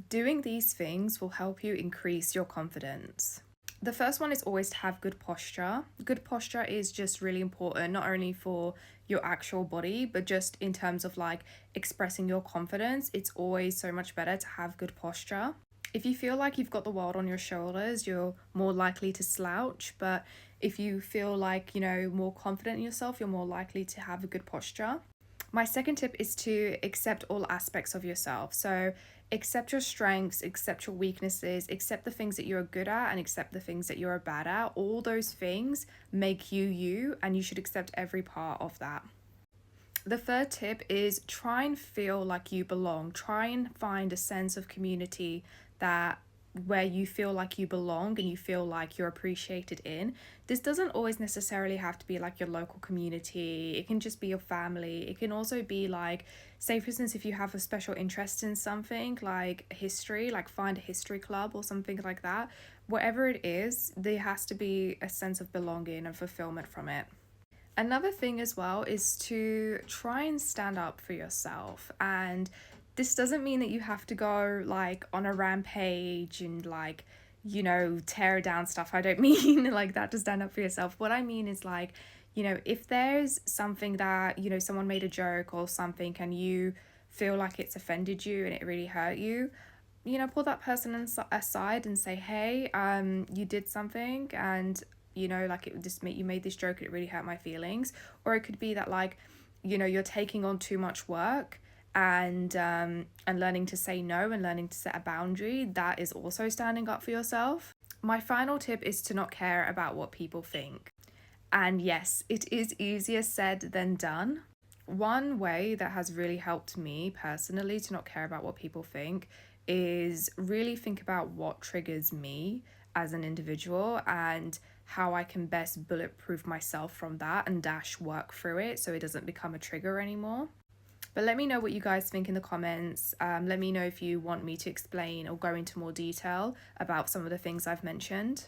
Doing these things will help you increase your confidence. The first one is always to have good posture. Good posture is just really important, not only for your actual body, but just in terms of like expressing your confidence. It's always so much better to have good posture. If you feel like you've got the world on your shoulders, you're more likely to slouch. But if you feel like, more confident in yourself, you're more likely to have a good posture. My second tip is to accept all aspects of yourself. So, accept your strengths, accept your weaknesses, accept the things that you're good at, and accept the things that you're bad at. All those things make you you, and you should accept every part of that. The third tip is try and feel like you belong. Try and find a sense of community that where you feel like you belong and you feel like you're appreciated in. This doesn't always necessarily have to be like your local community. It can just be your family. It can also be like, say for instance, if you have a special interest in something like history, like find a history club or something like that. Whatever it is, there has to be a sense of belonging and fulfillment from it. Another thing as well is to try and stand up for yourself. And this doesn't mean that you have to go like on a rampage and like, tear down stuff. I don't mean like that to stand up for yourself. What I mean is like, if there's something that, someone made a joke or something and you feel like it's offended you and it really hurt you, pull that person aside and say, hey, you did something and like it just made you made this joke and it really hurt my feelings. Or it could be that like, you're taking on too much work and learning to say no and learning to set a boundary. That is also standing up for yourself. My final tip is to not care about what people think. And yes, it is easier said than done. One way that has really helped me personally to not care about what people think is really think about what triggers me as an individual and how I can best bulletproof myself from that and dash work through it so it doesn't become a trigger anymore. But let me know what you guys think in the comments. Let me know if you want me to explain or go into more detail about some of the things I've mentioned.